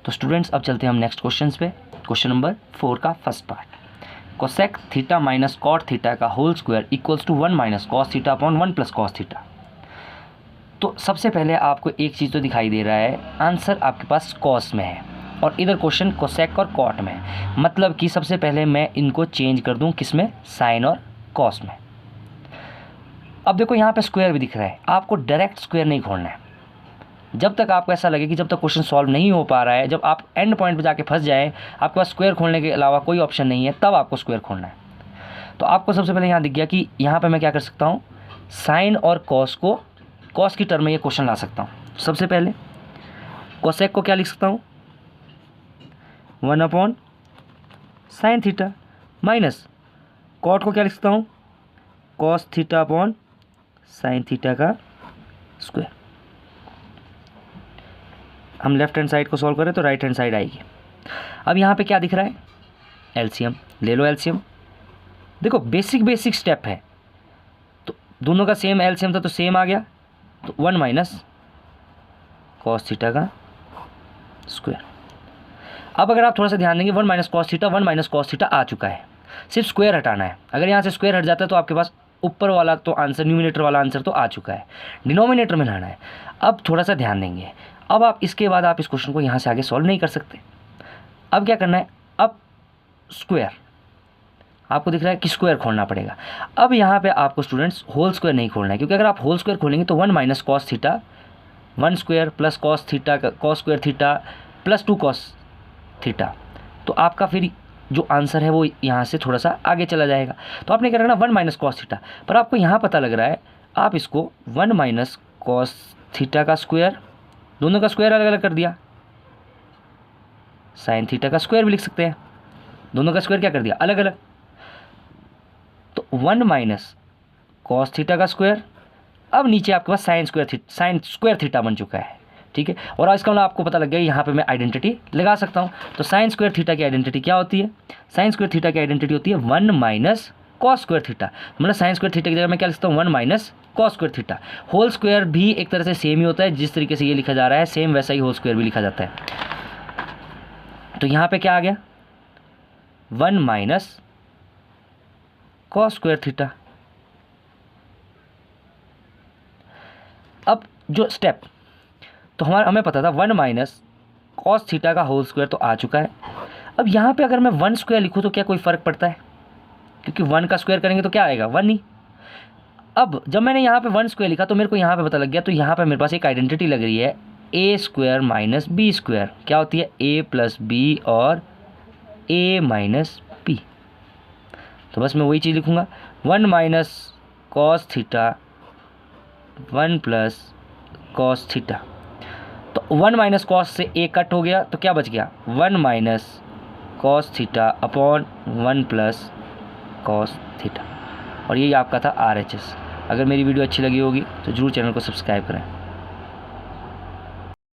तो स्टूडेंट्स अब चलते हैं हम नेक्स्ट क्वेश्चन पे। क्वेश्चन नंबर 4 का first part, cosec theta minus cot theta का whole square equals to 1 minus cos theta upon 1 plus cos theta. तो सबसे पहले आपको एक चीज़ तो दिखाई दे रहा है, आंसर आपके पास कॉस में है और इधर क्वेश्चन कोसेक और कॉट में है। मतलब कि सबसे पहले मैं इनको चेंज कर दूं किस में, साइन और कॉस में। अब देखो यहाँ पे स्क्वायर भी दिख रहा है, आपको डायरेक्ट स्क्वायर नहीं खोलना है। जब तक आपको ऐसा लगे कि जब तक क्वेश्चन सॉल्व नहीं हो पा रहा है, जब आप एंड पॉइंट पे जाके फंस जाए, आपके पास स्क्वायर खोलने के अलावा कोई ऑप्शन नहीं है, तब आपको स्क्वायर खोलना है। तो आपको सबसे पहले यहाँ दिख गया कि यहाँ पे मैं क्या कर सकता हूँ, साइन और कॉस को कॉस की टर्म में ये क्वेश्चन ला सकता हूँ। सबसे पहले कोसेक को क्या लिख सकता हूँ, 1 upon sine theta, minus cot को क्या लिख सकता हूँ, cos theta upon sine theta का स्क्वायर। हम लेफ्ट हैंड साइड को सॉल्व करें तो राइट हैंड साइड आएगी। अब यहाँ पे क्या दिख रहा है, एलसीएम ले लो। एलसीएम देखो बेसिक स्टेप है, तो दोनों का सेम एलसीएम था तो सेम आ गया, तो 1 माइनस कॉस थीटा का स्क्वायर। अब अगर आप थोड़ा सा ध्यान देंगे, 1 माइनस कॉस थीटा आ चुका है, सिर्फ स्क्वायर हटाना है। अगर यहाँ से स्क्वायर हट जाता है तो आपके पास ऊपर वाला तो आंसर, न्यूमिनेटर वाला आंसर तो आ चुका है, डिनोमिनेटर में लाना है। अब थोड़ा सा ध्यान देंगे, अब आप इसके बाद आप इस क्वेश्चन को यहाँ से आगे सॉल्व नहीं कर सकते। अब क्या करना है, अब स्क्वायर आपको दिख रहा है कि स्क्वायर खोलना पड़ेगा। अब यहाँ पे आपको स्टूडेंट्स होल स्क्वायर नहीं खोलना है, क्योंकि अगर आप होल स्क्वायर खोलेंगे तो 1 minus cos theta 1 square plus cos theta cos square theta plus 2 cos theta, तो आपका फिर जो आंसर है वो यहाँ से थोड़ा सा आगे चला जाएगा। तो आपने क्या करना, 1 माइनस कॉस थीटा, पर आपको यहाँ पता लग रहा है, आप इसको 1 माइनस कॉस थीटा का स्क्वायर, दोनों का स्क्वायर अलग अलग कर दिया, साइन थीटा का स्क्वायर भी लिख सकते हैं, दोनों का स्क्वायर क्या कर दिया, अलग अलग। तो 1 माइनस कॉस थीटा का स्क्वायर, अब नीचे आपके पास साइन स्क्वायर थीटा बन चुका है, ठीक है। और इसका मतलब आपको पता लग गया, यहाँ पे मैं आइडेंटिटी लगा सकता हूँ। तो साइन स्क्वायर थीटा की आइडेंटिटी क्या होती है, साइन स्क्वायर थीटा की आइडेंटिटी होती है 1 माइनस कॉस स्क्वायर थीटा। मतलब साइन स्क्वायर थीटा की जगह मैं क्या लिख सकता हूँ, 1 minus cos square theta. Whole square भी एक तरह से सेम ही होता है, जिस तरीके से ये लिखा जा रहा है सेम वैसा ही होल स्क्वायर भी लिखा जाता है। तो यहाँ पे क्या आ गया, 1 माइनस कॉस स्क्वायर थीटा। अब जो स्टेप, तो हमें पता था 1 माइनस कॉस थीटा का होल स्क्वायर तो आ चुका है। अब यहाँ पे अगर मैं 1 स्क्वायर लिखूँ तो क्या कोई फ़र्क पड़ता है, क्योंकि 1 का स्क्वायर करेंगे तो क्या आएगा, 1 ही। अब जब मैंने यहाँ पे 1 स्क्वायर लिखा तो मेरे को यहाँ पे पता लग गया, तो यहाँ पे मेरे पास एक आइडेंटिटी लग रही है, ए स्क्वायर माइनस बी स्क्वायर क्या होती है, ए प्लस बी और ए माइनस बी। तो बस मैं वही चीज़ लिखूँगा, 1 minus cos theta 1 plus cos theta. तो 1 माइनस कॉस से ए कट हो गया, तो क्या बच गया, 1 minus cos theta upon 1 plus cos theta. और यही आपका था RHS। अगर मेरी वीडियो अच्छी लगी होगी तो ज़रूर चैनल को सब्सक्राइब करें।